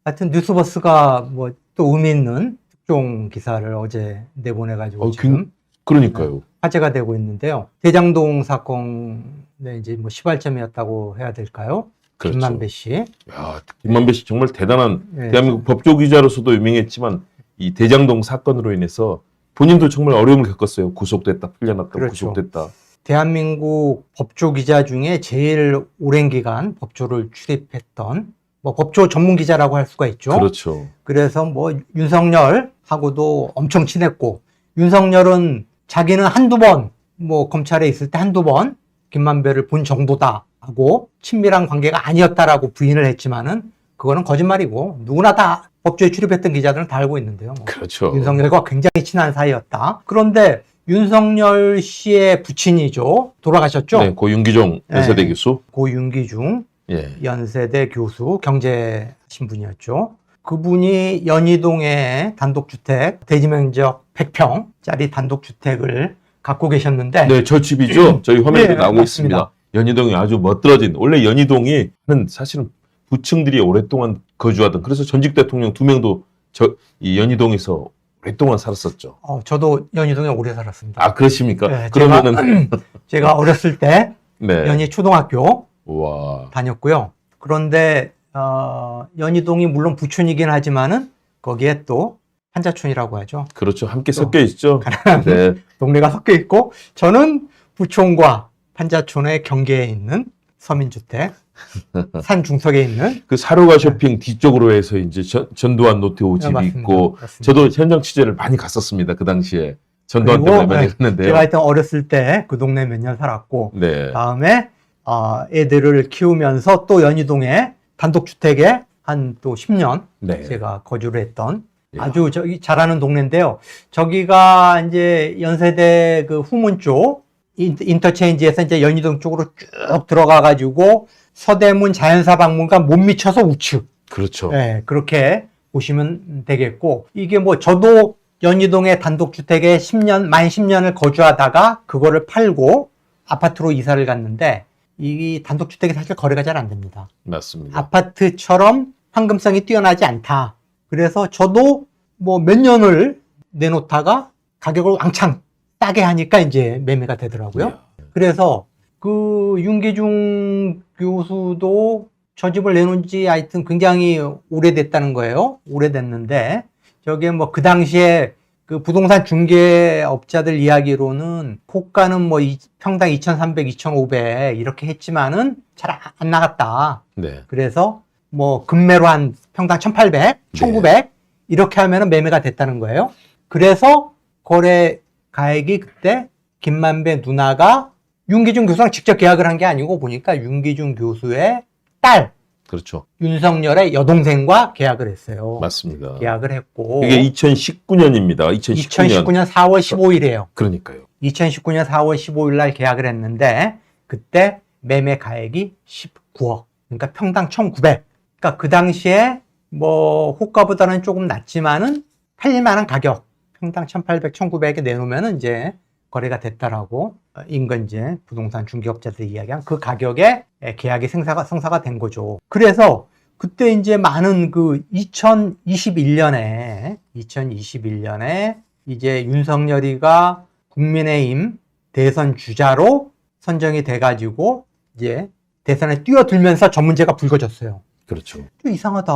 하여튼 뉴스버스가 뭐 또 의미 있는 특종 기사를 어제 내보내가지고 지금 그러니까요. 화제가 되고 있는데요. 대장동 사건의 이제 뭐 시발점이었다고 해야 될까요? 그렇죠. 김만배 씨. 야, 김만배 씨 정말 대단한 네. 대한민국 법조 기자로서도 유명했지만 이 대장동 사건으로 인해서 본인도 정말 어려움을 겪었어요. 구속됐다, 풀려났다, 그렇죠. 구속됐다. 대한민국 법조 기자 중에 제일 오랜 기간 법조를 출입했던 뭐 법조 전문 기자라고 할 수가 있죠. 그렇죠. 그래서 뭐 윤석열하고도 엄청 친했고, 윤석열은 자기는 한두 번 뭐 검찰에 있을 때 한두 번 김만배를 본 정도다 하고 친밀한 관계가 아니었다라고 부인을 했지만은 그거는 거짓말이고 누구나 다 법조에 출입했던 기자들은 다 알고 있는데요. 뭐 그렇죠. 윤석열과 굉장히 친한 사이였다. 그런데 윤석열 씨의 부친이죠. 돌아가셨죠? 네, 고 윤기종 연세대 네. 교수. 고 윤기중 예. 연세대 교수, 경제하신 분이었죠. 그분이 연희동에 단독주택, 대지면적 100평짜리 단독주택을 갖고 계셨는데, 네, 저 집이죠. 저희 화면에도 네, 나오고 맞습니다. 있습니다. 연희동이 아주 멋들어진, 원래 연희동이 사실은 부층들이 오랫동안 거주하던, 그래서 전직 대통령 2명도 이 연희동에서 오랫동안 살았었죠. 저도 연희동에 오래 살았습니다. 아, 그러십니까? 네, 그러면은 제가 어렸을 때 네. 연희 초등학교 와. 다녔고요. 그런데 연희동이 물론 부촌이긴 하지만은 거기에 또 한자촌이라고 하죠. 그렇죠. 함께 섞여 있죠. 네. 동네가 섞여 있고, 저는 부촌과 판자촌의 경계에 있는 서민주택, 산 중턱에 있는. 그 사료가 쇼핑 뒤쪽으로 해서 이제 전두환 노태우 집이 맞습니다. 있고, 맞습니다. 저도 현장 취재를 많이 갔었습니다. 그 당시에. 전두환 그리고, 때문에 많이 갔는데요. 제가 하여튼 어렸을 때 그 동네 몇 년 살았고, 네. 다음에 애들을 키우면서 또 연희동에 단독주택에 한 또 10년 네. 제가 거주를 했던 야. 아주 저기 잘하는 동네인데요. 저기가 이제 연세대 그 후문 쪽 인터체인지에서 이제 연희동 쪽으로 쭉 들어가가지고 서대문 자연사박물관 못 미쳐서 우측. 그렇죠. 네, 그렇게 보시면 되겠고, 이게 뭐 저도 연희동의 단독주택에 만 10년을 거주하다가 그거를 팔고 아파트로 이사를 갔는데, 이 단독주택이 사실 거래가 잘 안 됩니다. 맞습니다. 아파트처럼 황금성이 뛰어나지 않다. 그래서 저도 뭐 몇 년을 내놓다가 가격을 왕창 싸게 하니까 이제 매매가 되더라고요. 이야. 그래서 그 윤기중 교수도 저 집을 내놓은 지 하여튼 굉장히 오래됐다는 거예요. 오래됐는데 저게 뭐 그 당시에 그 부동산 중개업자들 이야기로는 호가는 뭐 평당 2,300, 2,500 이렇게 했지만은 잘 안 나갔다. 네. 그래서 뭐 금매로 한 평당 1,800, 1,900 이렇게 하면은 매매가 됐다는 거예요. 그래서 거래 가액이 그때 김만배 누나가 윤기중 교수랑 직접 계약을 한 게 아니고 보니까 윤기중 교수의 딸 그렇죠. 윤석열의 여동생과 계약을 했어요. 맞습니다. 계약을 했고 이게 2019년입니다. 2019년 4월 15일이에요. 그러니까요. 2019년 4월 15일 날 계약을 했는데 그때 매매 가액이 19억. 그러니까 평당 1,900. 그러니까 그 당시에 뭐 호가보다는 조금 낮지만은 팔릴만한 가격. 평당 1,800, 1,900에 내놓으면은 이제 거래가 됐다라고 인근 이제 부동산 중개업자들이 이야기한 그 가격에 계약이 성사가 된 거죠. 그래서 그때 이제 많은 그 2021년에 이제 윤석열이가 국민의힘 대선 주자로 선정이 돼가지고 이제 대선에 뛰어들면서 전문제가 불거졌어요. 그렇죠. 좀 이상하다.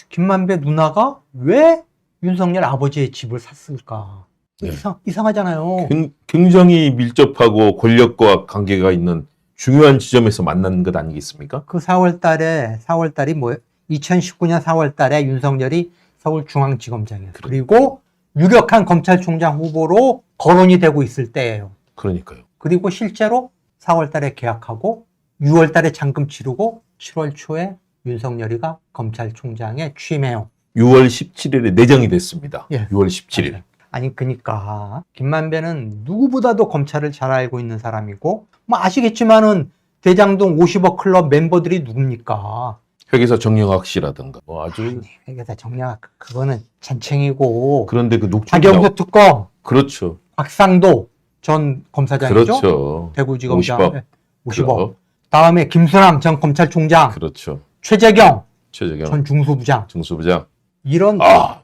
김만배 누나가 왜 윤석열 아버지의 집을 샀을까? 네. 이상하잖아요. 굉장히 밀접하고 권력과 관계가 있는 중요한 지점에서 만난 것 아니겠습니까? 그 4월달이 뭐 2019년 4월달에 윤석열이 서울중앙지검장이에요. 그리고 유력한 검찰총장 후보로 거론이 되고 있을 때예요. 그러니까요. 그리고 실제로 4월달에 계약하고 6월달에 잔금 치르고 7월 초에 윤석열이가 검찰총장에 취임해요. 6월 17일에 내정이 됐습니다. 예. 6월 17일. 맞아요. 아니 그러니까 김만배는 누구보다도 검찰을 잘 알고 있는 사람이고 뭐 아시겠지만은 대장동 50억 클럽 멤버들이 누굽니까? 회계사 정영학 씨라든가 뭐 아주 회계사 정략 그거는 잔챙이고 그런데 그 녹취 박영수 특검 그렇죠. 곽상도 전 검사장이죠. 그렇죠. 대구지검장 50억. 50억. 다음에 김수남 전 검찰총장, 그렇죠. 최재경 최재경 전 중수부장 중수부장. 이런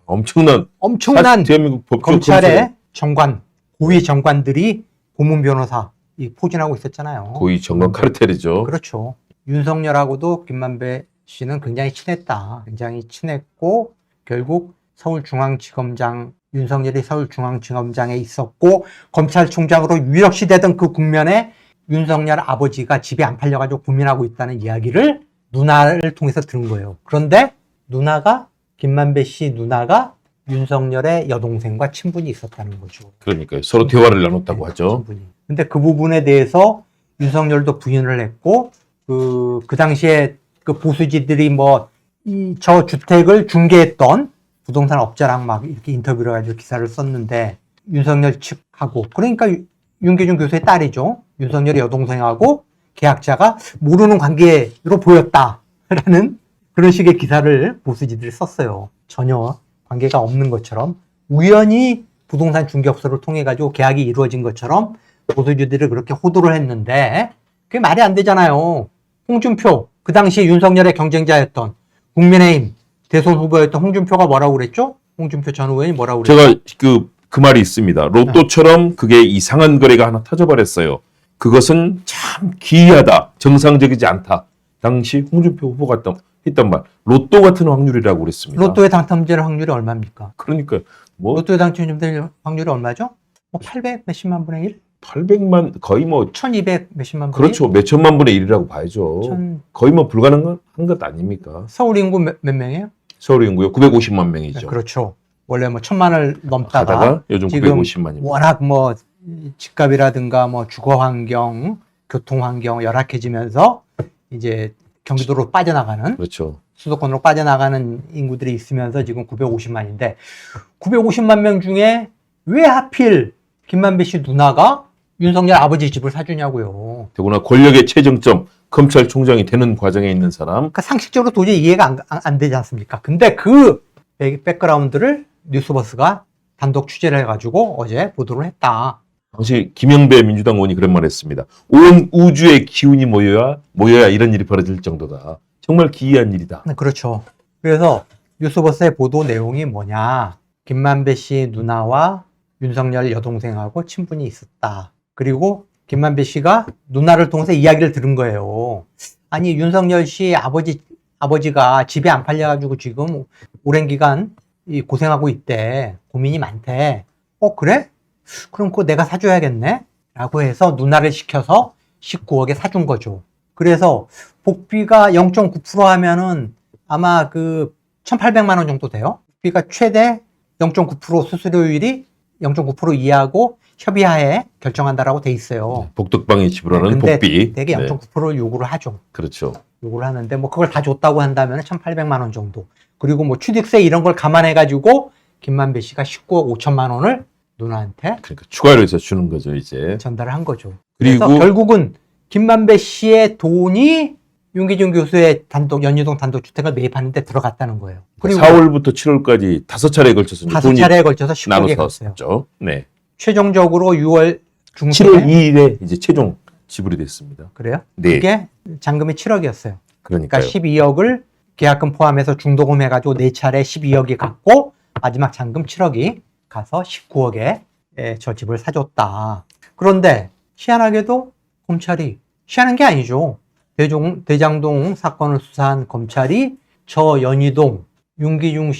엄청난 대한민국 검찰의 정관, 고위 정관들이 고문 변호사 포진하고 있었잖아요. 고위 정관 카르텔이죠. 그렇죠. 윤석열하고도 김만배 씨는 굉장히 친했다. 굉장히 친했고 결국 서울중앙지검장 윤석열이 서울중앙지검장에 있었고 검찰총장으로 유력시 되던 그 국면에 윤석열 아버지가 집에 안 팔려가지고 고민하고 있다는 이야기를 누나를 통해서 들은 거예요. 그런데 김만배 씨 누나가 윤석열의 여동생과 친분이 있었다는 거죠. 그러니까요. 서로 대화를 나눴다고 하죠. 친분이. 근데 그 부분에 대해서 윤석열도 부인을 했고 그 당시에 그 보수지들이 저 주택을 중개했던 부동산 업자랑 막 이렇게 인터뷰를 해가지고 기사를 썼는데 윤석열 측하고 그러니까 윤기준 교수의 딸이죠. 윤석열의 여동생하고 계약자가 모르는 관계로 보였다라는 그런 식의 기사를 보수지들이 썼어요. 전혀 관계가 없는 것처럼 우연히 부동산 중개업소를 통해 가지고 계약이 이루어진 것처럼 보수지들이 그렇게 호도를 했는데 그게 말이 안 되잖아요. 홍준표 그 당시에 윤석열의 경쟁자였던 국민의힘 대선 후보였던 홍준표가 뭐라고 그랬죠? 홍준표 전 의원이 뭐라고 그랬죠? 제가 그 말이 있습니다. 로또처럼 그게 이상한 거래가 하나 터져버렸어요. 그것은 참 기이하다. 정상적이지 않다. 당시 홍준표 후보가 했던 말. 로또 같은 확률이라고 그랬습니다. 로또에 당첨될 확률이 얼마입니까? 그러니까 로또에 당첨될 확률이 얼마죠? 800 몇십만 분의 1? 800만 거의 1200 몇십만 분의 그렇죠. 1? 몇천만 분의 1이라고 봐야죠. 거의 불가능한 것 아닙니까? 서울 인구 몇 명이에요? 서울 인구요 950만 명이죠. 네, 그렇죠. 원래 1000만을 넘다가 요즘 지금 950만입니다. 워낙 집값이라든가 주거 환경, 교통 환경 열악해지면서 이제 경기도로 빠져나가는 그렇죠. 수도권으로 빠져나가는 인구들이 있으면서 지금 950만인데 950만 명 중에 왜 하필 김만배 씨 누나가 윤석열 아버지 집을 사주냐고요. 더구나 권력의 최정점 검찰총장이 되는 과정에 있는 사람. 그러니까 상식적으로 도저히 이해가 안 되지 않습니까? 근데 그 백그라운드를 뉴스버스가 단독 취재를 해가지고 어제 보도를 했다. 당시 김영배 민주당 의원이 그런 말을 했습니다. 온 우주의 기운이 모여야 이런 일이 벌어질 정도다. 정말 기이한 일이다. 그렇죠. 그래서 뉴스버스의 보도 내용이 뭐냐. 김만배 씨 누나와 윤석열 여동생하고 친분이 있었다. 그리고 김만배 씨가 누나를 통해서 이야기를 들은 거예요. 아니 윤석열 씨 아버지가 집에 안 팔려가지고 지금 오랜 기간 고생하고 있대. 고민이 많대. 그래? 그럼 그거 내가 사줘야겠네? 라고 해서 누나를 시켜서 19억에 사준 거죠. 그래서 복비가 0.9% 하면은 아마 1,800만 원 정도 돼요. 복비가 최대 0.9% 수수료율이 0.9% 이하고 협의하에 결정한다라고 돼 있어요. 복덕방에 지불하는 복비. 되게 0.9%를 요구를 하죠. 그렇죠. 요구를 하는데 그걸 다 줬다고 한다면 1,800만 원 정도. 그리고 취득세 이런 걸 감안해 가지고 김만배 씨가 19억 5천만 원을 누나한테 그러니까 추가로 해서 주는 거죠, 이제. 전달을 한 거죠. 그리고 그래서 결국은 김만배 씨의 돈이 윤기준 교수의 연희동 단독주택을 매입하는 데 들어갔다는 거예요. 그리고 4월부터 7월까지 5차례에 걸쳐서 5차례에 걸쳐서 19억에 갔어요. 나눠서 네. 최종적으로 6월 중순에 7월 2일에 이제 최종 지불이 됐습니다. 그래요? 네. 그게 잔금이 7억이었어요. 그러니까 12억을 계약금 포함해서 중도금 해가지고 4차례 12억이 갔고 마지막 잔금 7억이 가서 19억에 저 집을 사줬다. 그런데 희한하게도 검찰이 희한한 게 아니죠. 대장동 사건을 수사한 검찰이 저 연희동 윤기준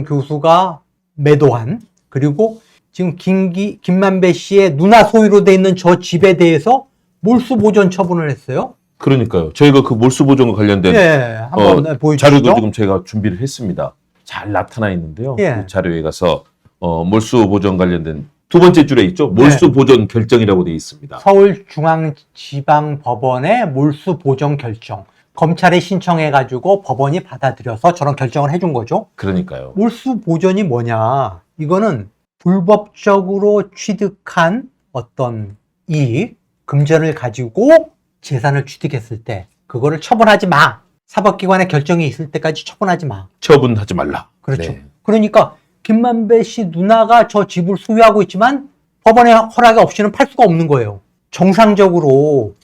교수가 매도한 그리고 지금 김만배 씨의 누나 소유로 돼 있는 저 집에 대해서 몰수 보전 처분을 했어요. 그러니까요. 저희가 그 몰수 보전과 관련된 한번 보여주시죠. 자료도 지금 저희가 준비를 했습니다. 잘 나타나 있는데요. 그 자료에 가서 몰수 보전 관련된 두 번째 줄에 있죠. 몰수 보전 결정이라고 되어 있습니다. 서울중앙지방법원의 몰수 보전 결정. 검찰에 신청해가지고 법원이 받아들여서 저런 결정을 해준 거죠. 그러니까요. 몰수 보전이 뭐냐? 이거는 불법적으로 취득한 어떤 이익, 금전을 가지고 재산을 취득했을 때 그거를 처분하지 마. 사법기관의 결정이 있을 때까지 처분하지 마. 처분하지 말라. 그렇죠. 네. 그러니까 김만배 씨 누나가 저 집을 소유하고 있지만 법원의 허락 없이는 팔 수가 없는 거예요. 정상적으로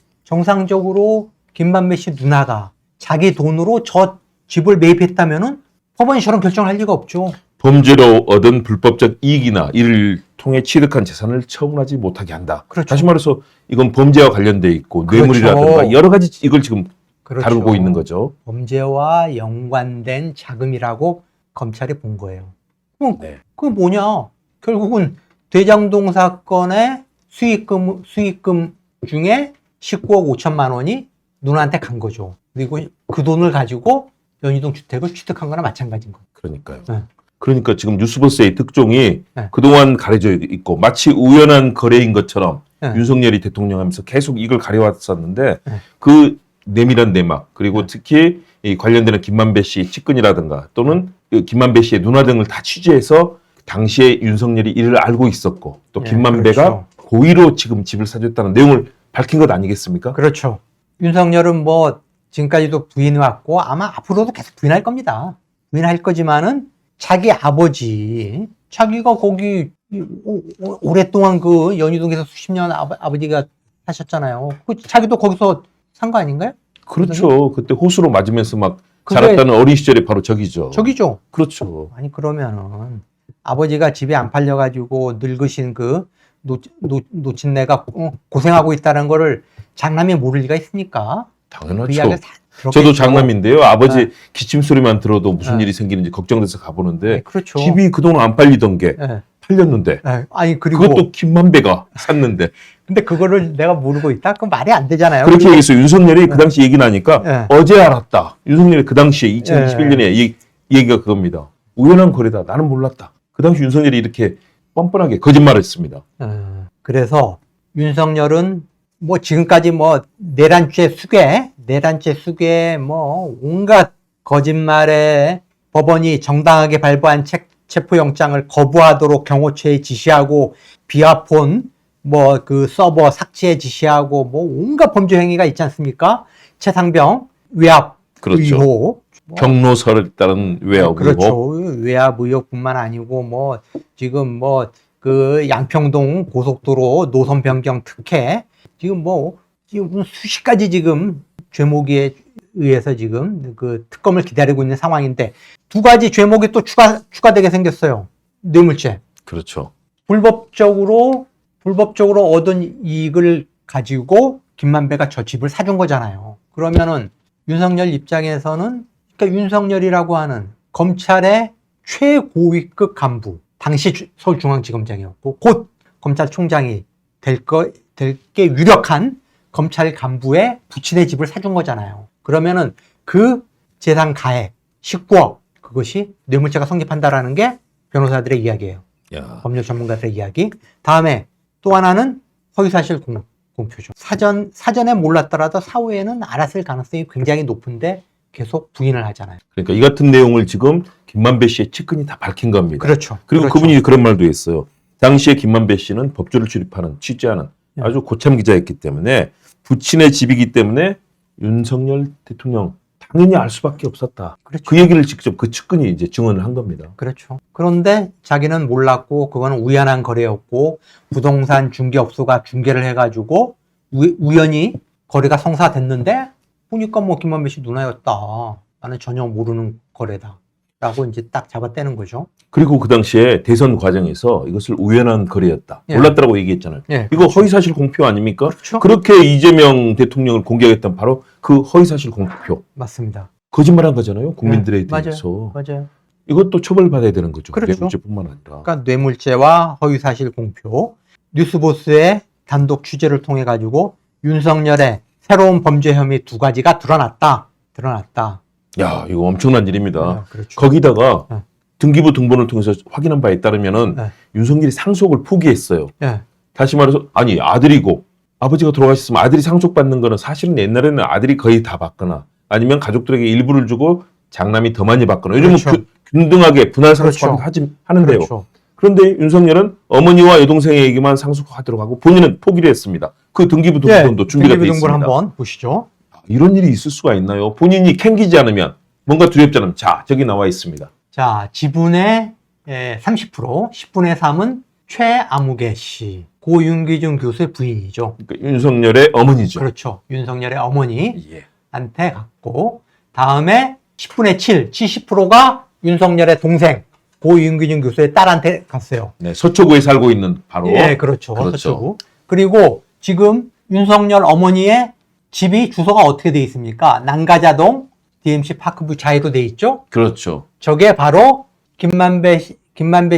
김만배 씨 누나가 자기 돈으로 저 집을 매입했다면은 법원이 저런 결정을 할 리가 없죠. 범죄로 얻은 불법적 이익이나 이를 통해 취득한 재산을 처분하지 못하게 한다. 그렇죠. 다시 말해서 이건 범죄와 관련돼 있고 그렇죠. 뇌물이라든가 여러 가지 이걸 지금 그렇죠. 다루고 있는 거죠. 범죄와 연관된 자금이라고 검찰이 본 거예요. 그럼 네. 그게 뭐냐? 결국은 대장동 사건의 수익금 중에 19억 5천만 원이 누나한테 간 거죠. 그리고 그 돈을 가지고 연희동 주택을 취득한 거나 마찬가지인 거예요. 그러니까요. 네. 그러니까 지금 뉴스버스의 특종이 네. 그동안 가려져 있고 마치 우연한 거래인 것처럼 네. 윤석열이 대통령 하면서 계속 이걸 가려왔었는데 네. 그 내밀한 내막 그리고 특히 이 관련되는 김만배 씨 측근이라든가 또는 그 김만배 씨의 누나 등을 다 취재해서 당시에 윤석열이 이를 알고 있었고 또 네, 김만배가 그렇죠. 고의로 지금 집을 사줬다는 내용을 밝힌 것 아니겠습니까? 그렇죠. 윤석열은 뭐 지금까지도 부인해왔고 아마 앞으로도 계속 부인할 겁니다. 부인할 거지만은 자기 아버지, 자기가 거기 오랫동안 그 연희동에서 수십 년 아버지가 사셨잖아요. 자기도 거기서 산 거 아닌가요? 그렇죠. 그때 호수로 맞으면서 막 그게- 자랐다는 어린 시절이 바로 저기죠. 저기죠. 그렇죠. 아니 그러면은 아버지가 집에 안 팔려가지고 늙으신 그 노친네가 고생하고 있다는 거를 장남이 모를 리가 있습니까? 그 당연하죠. 이야기를 다 들었겠죠. 저도 장남인데요. 아버지 네. 기침 소리만 들어도 무슨 네. 일이 생기는지 걱정돼서 가보는데 네, 그렇죠. 집이 그동안 안 팔리던 게 네. 팔렸는데 네. 아니 그리고 그것도 김만배가 샀는데 근데 그거를 내가 모르고 있다? 그건 말이 안 되잖아요. 그렇게 그리고- 얘기해서 윤석열이 그 당시 얘기 나니까 네. 어제 알았다. 윤석열이 그 당시에 2021년에 이 얘기가 그겁니다. 우연한 거래다. 나는 몰랐다. 그 당시 윤석열이 이렇게 뻔뻔하게 거짓말을 했습니다. 그래서 윤석열은 뭐 지금까지 뭐 내란죄 수괴 뭐 온갖 거짓말에 법원이 정당하게 발부한 체포영장을 거부하도록 경호처에 지시하고 비아폰 뭐 그 서버 삭제 지시하고 뭐 온갖 범죄 행위가 있지 않습니까? 최상병 외압 그렇죠. 의혹 경로설에 따른 외압 그렇죠. 의혹. 외압 의혹뿐만 아니고 뭐 지금 뭐 그 양평동 고속도로 노선 변경 특혜 지금 수십 가지 지금 죄목에 의해서 지금 그 특검을 기다리고 있는 상황인데 두 가지 죄목이 또 추가되게 생겼어요. 뇌물죄. 그렇죠. 불법적으로 얻은 이익을 가지고 김만배가 저 집을 사준 거잖아요. 그러면은 윤석열 입장에서는 그러니까 윤석열이라고 하는 검찰의 최고위급 간부, 당시 서울중앙지검장이었고 곧 검찰총장이 될 게 유력한 검찰 간부의 부친의 집을 사준 거잖아요. 그러면은 그 재산 가액 19억 그것이 뇌물죄가 성립한다라는 게 변호사들의 이야기예요. 야. 법률 전문가들의 이야기. 다음에 또 하나는 허위사실 공표죠. 사전에 몰랐더라도 사후에는 알았을 가능성이 굉장히 높은데 계속 부인을 하잖아요. 그러니까 이 같은 내용을 지금 김만배 씨의 측근이 다 밝힌 겁니다. 그렇죠. 그리고 그렇죠. 그분이 그런 말도 했어요. 당시에 김만배 씨는 법조를 취재하는 네. 아주 고참 기자였기 때문에 부친의 집이기 때문에 윤석열 대통령 당연히 알 수밖에 없었다. 그렇죠. 그 얘기를 직접 그 측근이 이제 증언을 한 겁니다. 그렇죠. 그런데 자기는 몰랐고 그거는 우연한 거래였고 부동산 중개업소가 중개를 해가지고 우연히 거래가 성사됐는데 보니까 뭐 김만배 씨 누나였다. 나는 전혀 모르는 거래다. 라고 이제 딱 잡아떼는 거죠. 그리고 그 당시에 대선 과정에서 이것을 우연한 거래였다. 예. 몰랐다라고 얘기했잖아요. 예, 이거 허위사실 공표 아닙니까? 그렇죠. 그렇게 이재명 대통령을 공격했던 바로 그 허위사실 공표. 맞습니다. 거짓말한 거잖아요. 국민들에 네, 대해서. 맞아요. 이것도 처벌받아야 되는 거죠. 그렇죠. 뇌물죄뿐만 아니라. 그러니까 뇌물죄와 허위사실 공표. 뉴스보스의 단독 취재를 통해 가지고 윤석열의 새로운 범죄 혐의 두 가지가 드러났다. 야, 이거 엄청난 일입니다. 그렇죠. 거기다가 네. 등기부 등본을 통해서 확인한 바에 따르면은 네. 윤석열이 상속을 포기했어요. 예. 다시 말해서 아니 아들이고 아버지가 돌아가셨으면 아들이 상속받는 거는 사실은 옛날에는 아들이 거의 다 받거나 아니면 가족들에게 일부를 주고 장남이 더 많이 받거나 요즘은 그렇죠. 균등하게 분할 상속하는 그렇죠. 하는데요. 그렇죠. 그런데 윤석열은 어머니와 여동생에게만 상속하도록 하고 본인은 포기를 했습니다. 그 등기부 등본도 준비가 돼 등기부 등본 있습니다. 한번 보시죠. 이런 일이 있을 수가 있나요? 본인이 캥기지 않으면 뭔가 두렵지 않으면 자 저기 나와 있습니다. 자, 지분의 30%, 10분의 3은 최아무개 씨, 고윤기준 교수의 부인이죠. 그러니까 윤석열의 어머니죠. 그렇죠. 윤석열의 어머니한테 예. 갖고, 다음에 10분의 7, 70%가 윤석열의 동생 고윤균 교수의 딸한테 갔어요. 네, 서초구에 살고 있는 바로. 예, 그렇죠. 그렇죠. 서초구. 그리고 지금 윤석열 어머니의 집이 주소가 어떻게 돼 있습니까? 난가자동 DMC 파크뷰 자이로 돼 있죠? 그렇죠. 저게 바로 김만배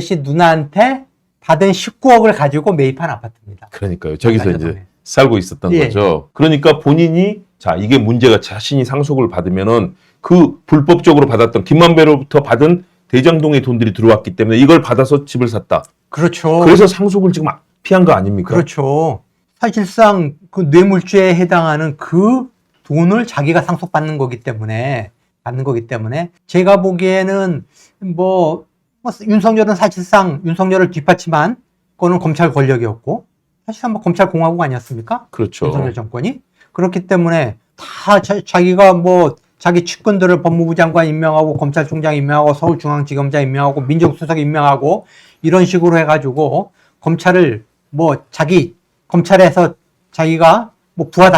씨 누나한테 받은 19억을 가지고 매입한 아파트입니다. 그러니까요. 저기서 난가자동에. 이제 살고 있었던 예. 거죠. 그러니까 본인이 자, 이게 문제가 자신이 상속을 받으면은 그 불법적으로 받았던 김만배로부터 받은 대장동의 돈들이 들어왔기 때문에 이걸 받아서 집을 샀다. 그렇죠. 그래서 상속을 지금 피한 거 아닙니까? 그렇죠. 사실상 그 뇌물죄에 해당하는 그 돈을 자기가 상속받는 거기 때문에 제가 보기에는 뭐 윤석열은 사실상 윤석열을 뒷받침한 그거는 검찰 권력이었고 사실상 뭐 검찰 공화국 아니었습니까? 그렇죠. 윤석열 정권이 그렇기 때문에 다 자기가 뭐 자기 측근들을 법무부 장관 임명하고 검찰총장 임명하고 서울중앙지검장 임명하고 민정수석 임명하고 이런 식으로 해가지고 검찰을 뭐 자기 검찰에서 자기가 뭐 부하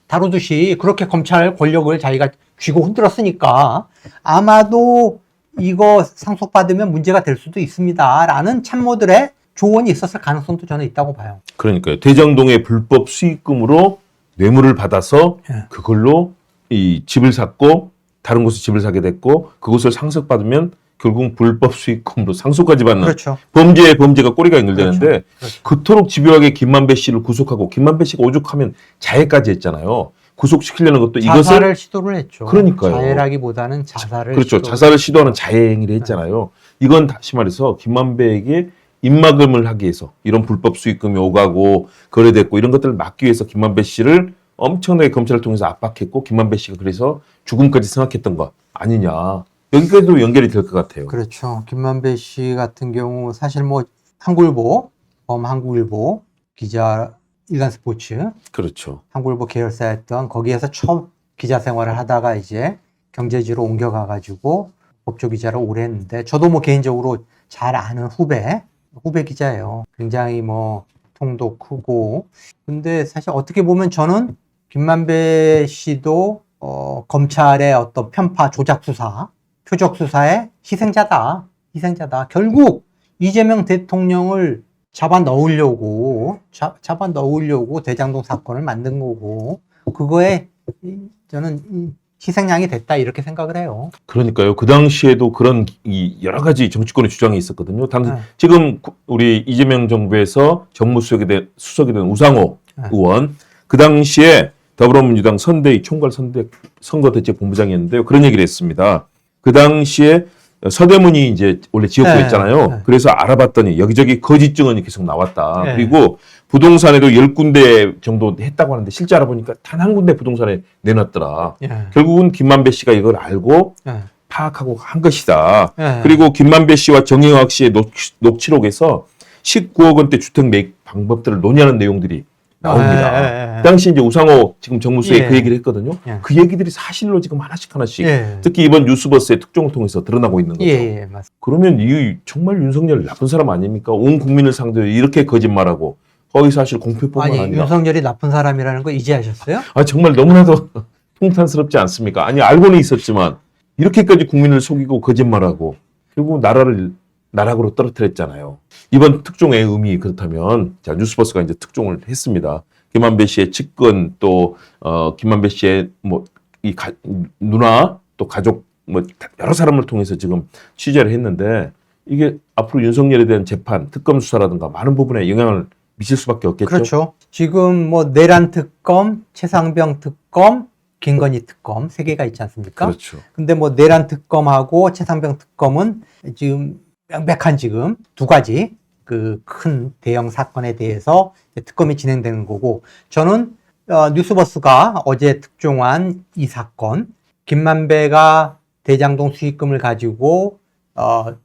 다루듯이 그렇게 검찰 권력을 자기가 쥐고 흔들었으니까 아마도 이거 상속받으면 문제가 될 수도 있습니다라는 참모들의 조언이 있었을 가능성도 저는 있다고 봐요. 그러니까요. 대장동의 불법 수익금으로 뇌물을 받아서 예. 그걸로 이 집을 샀고 다른 곳에 집을 사게 됐고 그것을 상속받으면 결국 불법 수익금으로 상속까지 받는 그렇죠. 범죄가 꼬리가 연결되는데 그렇죠. 그토록 집요하게 김만배 씨를 구속하고 김만배 씨가 오죽하면 자해까지 했잖아요. 구속시키려는 것도 자살을 이것을 시도를 했죠. 그러니까요. 자해라기보다는 자살을 그렇죠. 자살을 시도하는 자해 행위를 했잖아요. 이건 다시 말해서 김만배에게 입막음을 하기 위해서 이런 불법 수익금이 오가고 거래됐고 이런 것들을 막기 위해서 김만배 씨를 엄청나게 검찰을 통해서 압박했고 김만배 씨가 그래서 죽음까지 생각했던 것 아니냐. 여기까지도 연결이 될 것 같아요. 그렇죠. 김만배 씨 같은 경우 사실 뭐 한국일보, 범한국일보 기자 일간스포츠 그렇죠. 한국일보 계열사였던 거기에서 첫 기자 생활을 하다가 이제 경제지로 옮겨가 가지고 법조 기자를 오래 했는데 저도 뭐 개인적으로 잘 아는 후배 기자예요. 굉장히 뭐 통도 크고 근데 사실 어떻게 보면 저는 김만배 씨도 검찰의 어떤 편파 조작 수사 표적 수사의 희생자다. 결국 이재명 대통령을 잡아 넣으려고 대장동 사건을 만든 거고 그거에 저는 희생양이 됐다 이렇게 생각을 해요. 그러니까요. 그 당시에도 그런 여러 가지 정치권의 주장이 있었거든요. 지금 우리 이재명 정부에서 정무수석이 된 우상호 의원 그 당시에 더불어민주당 총괄 선거대책본부장이었는데요. 그런 얘기를 했습니다. 그 당시에 서대문이 이제 원래 지역구였잖아요. 그래서 알아봤더니 여기저기 거짓 증언이 계속 나왔다. 그리고 부동산에도 10군데 정도 했다고 하는데 실제 알아보니까 단 한 군데 부동산에 내놨더라. 결국은 김만배 씨가 이걸 알고 파악하고 한 것이다. 그리고 김만배 씨와 정영학 씨의 녹취록에서 19억 원대 주택 매입 방법들을 논의하는 내용들이 나옵니다. 그 당시 이제 우상호 지금 정무수석이 그 얘기를 했거든요. 그 얘기들이 사실로 지금 하나씩 특히 이번 뉴스버스의 특종을 통해서 드러나고 있는 거죠. 맞습니다. 그러면 이 정말 윤석열 나쁜 사람 아닙니까? 온 국민을 상대로 이렇게 거짓말하고 허위 사실 공표뿐만 아니라 윤석열이 나쁜 사람이라는 거 이제 아셨어요? 정말 너무나도 통탄스럽지 않습니까? 아니 알고는 있었지만 이렇게까지 국민을 속이고 거짓말하고 결국 나라를 나락으로 떨어뜨렸잖아요. 이번 특종의 의미 그렇다면 자 뉴스버스가 이제 특종을 했습니다. 김만배 씨의 측근 또 김만배 씨의 뭐 이 누나 또 가족 뭐 여러 사람을 통해서 지금 취재를 했는데 이게 앞으로 윤석열에 대한 재판, 특검 수사라든가 많은 부분에 영향을 미칠 수밖에 없겠죠. 그렇죠. 지금 뭐 내란 특검, 최상병 특검, 김건희 특검 세 개가 있지 않습니까? 그렇죠. 근데 뭐 내란 특검하고 최상병 특검은 지금 명백한 지금 두 가지 그 큰 대형 사건에 대해서 특검이 진행되는 거고 저는 뉴스버스가 어제 특종한 이 사건 김만배가 대장동 수익금을 가지고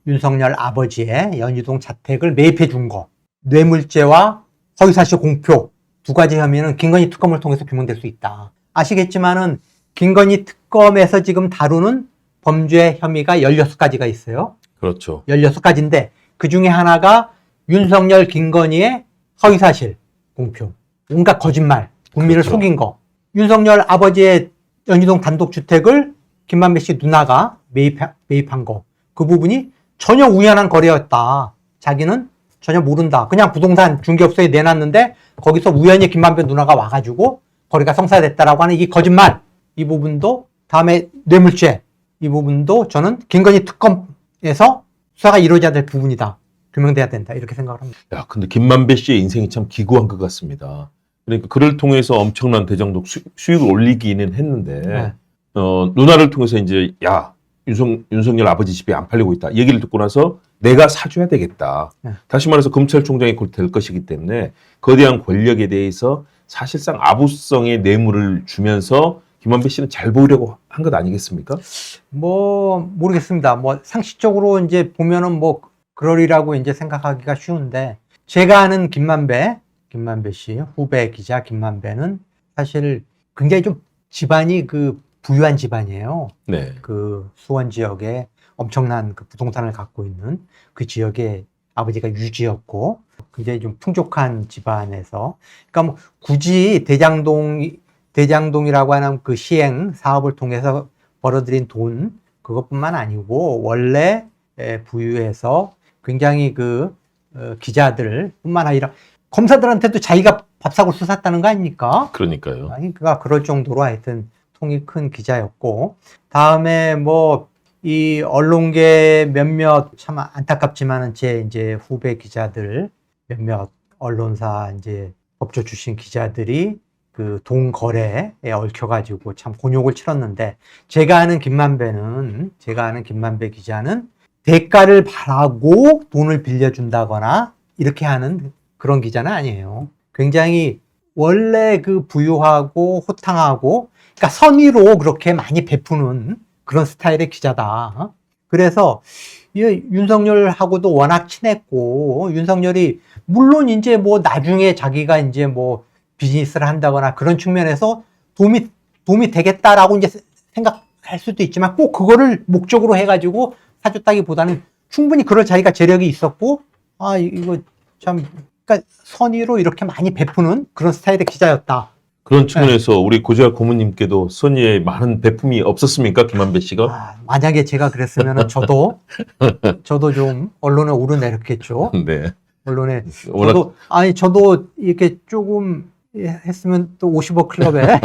윤석열 아버지의 연희동 자택을 매입해 준 거 뇌물죄와 허위사실 공표 두 가지 혐의는 김건희 특검을 통해서 규명될 수 있다. 아시겠지만은 김건희 특검에서 지금 다루는 범죄 혐의가 16가지가 있어요. 그렇죠. 16가지인데 그 중에 하나가 윤석열, 김건희의 허위사실 공표, 온갖 거짓말, 국민을 그렇죠. 속인 거. 윤석열 아버지의 연희동 단독주택을 김만배 씨 누나가 매입한 거, 그 부분이 전혀 우연한 거래였다. 자기는 전혀 모른다. 그냥 부동산 중개업소에 내놨는데 거기서 우연히 김만배 누나가 와가지고 거래가 성사됐다라고 하는 이 거짓말, 이 부분도 다음에 뇌물죄, 이 부분도 저는 김건희 특검에서 수사가 이루어져야 될 부분이다. 규명돼야 된다. 이렇게 생각을 합니다. 야, 근데 김만배 씨의 인생이 참 기구한 것 같습니다. 그러니까 그를 통해서 엄청난 대장동 수익을 올리기는 했는데, 네. 누나를 통해서 이제, 야, 윤석열 아버지 집이 안 팔리고 있다. 얘기를 듣고 나서 내가 사줘야 되겠다. 네. 다시 말해서 검찰총장이 곧 될 것이기 때문에 거대한 권력에 대해서 사실상 아부성의 뇌물을 주면서 김만배 씨는 잘 보이려고 한 것 아니겠습니까? 뭐 모르겠습니다. 뭐 상식적으로 이제 보면은 뭐 그러리라고 이제 생각하기가 쉬운데, 제가 아는 김만배 씨 후배 기자 김만배는 사실 굉장히 좀 집안이 그 부유한 집안이에요. 네. 그 수원 지역에 엄청난 그 부동산을 갖고 있는 그 지역에 아버지가 유지였고 굉장히 좀 풍족한 집안에서, 그러니까 뭐 굳이 대장동이라고 하는 그 시행 사업을 통해서 벌어들인 돈 그것뿐만 아니고 원래 부유해서 굉장히 그 기자들 뿐만 아니라 검사들한테도 자기가 밥사고를 샀다는 거 아닙니까? 그러니까요. 아니, 그가 그럴 정도로 하여튼 통이 큰 기자였고, 다음에 뭐 이 언론계 몇몇 참 안타깝지만은 제 이제 후배 기자들 몇몇 언론사 이제 법조 출신 기자들이 그 돈 거래에 얽혀가지고 참 곤욕을 치렀는데, 제가 아는 김만배 기자는 대가를 바라고 돈을 빌려준다거나 이렇게 하는 그런 기자는 아니에요. 굉장히 원래 그 부유하고 호탕하고, 그러니까 선의로 그렇게 많이 베푸는 그런 스타일의 기자다. 그래서 윤석열하고도 워낙 친했고, 윤석열이 물론 이제 뭐 나중에 자기가 이제 뭐 비즈니스를 한다거나 그런 측면에서 도움이 되겠다라고 이제 생각할 수도 있지만, 꼭 그거를 목적으로 해가지고 사줬다기보다는 충분히 그럴 자기가 재력이 있었고, 이거 참, 그러니까 선의로 이렇게 많이 베푸는 그런 스타일의 기자였다. 그런 측면에서 우리 고재학 고모님께도 선의의 많은 베품이 없었습니까? 김만배 씨가? 만약에 제가 그랬으면 저도 좀 언론에 오르내렸겠죠. 네. 언론에. 워낙- 저도 이렇게 조금 했으면 또 50억 클럽에.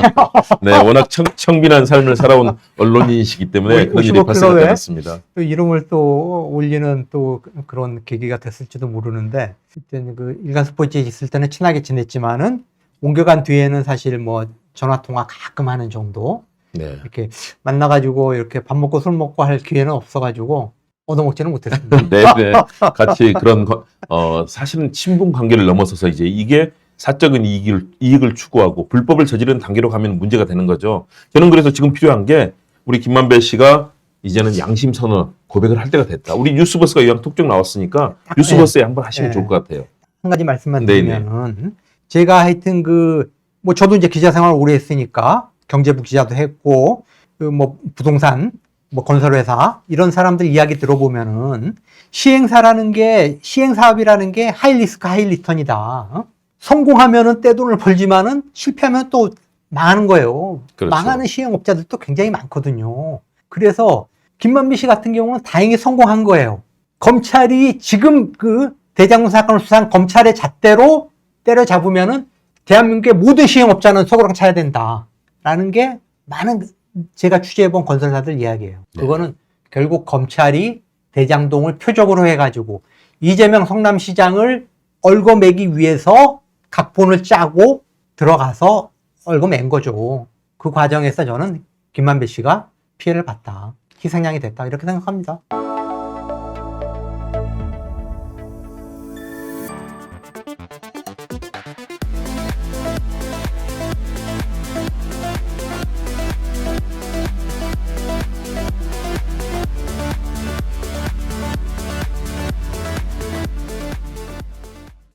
네, 워낙 청빈한 삶을 살아온 언론인이시기 때문에 그런 일이 55 발생하지 클럽에 않았습니다. 또 이름을 또 올리는 또 그런 계기가 됐을지도 모르는데, 그때는 그 일간 스포츠에 있을 때는 친하게 지냈지만은 옮겨간 뒤에는 사실 뭐 전화 통화 가끔 하는 정도, 네. 이렇게 만나가지고 이렇게 밥 먹고 술 먹고 할 기회는 없어가지고 얻어먹지는 못했습니다. 네, 네. 같이 그런 사실은 친분 관계를 넘어서서 이제 이게 사적인 이익을 추구하고 불법을 저지르는 단계로 가면 문제가 되는 거죠. 저는 그래서 지금 필요한 게 우리 김만배 씨가 이제는 양심 선언 고백을 할 때가 됐다. 우리 뉴스버스가 이왕 톡쪽 나왔으니까 뉴스버스에 한번 하시면 좋을 것 같아요. 한 가지 말씀만 네네. 드리면은, 제가 하여튼 뭐 저도 이제 기자 생활을 오래 했으니까 경제부 기자도 했고, 뭐 부동산, 뭐 건설회사 이런 사람들 이야기 들어보면은 시행사업이라는 게 하이 리스크 하이 리턴이다. 성공하면은 떼돈을 벌지만은 실패하면 또 망하는 거예요. 그렇죠. 망하는 시행업자들도 굉장히 많거든요. 그래서 김만배 씨 같은 경우는 다행히 성공한 거예요. 검찰이 지금 그 대장동 사건을 수사한 검찰의 잣대로 때려잡으면은 대한민국의 모든 시행업자는 서고랑 차야 된다라는 게 많은 제가 취재해본 건설사들 이야기예요. 네. 그거는 결국 검찰이 대장동을 표적으로 해가지고 이재명 성남시장을 얽어매기 위해서 각본을 짜고 들어가서 얽어맨 거죠. 그 과정에서 저는 김만배 씨가 피해를 봤다, 희생양이 됐다, 이렇게 생각합니다.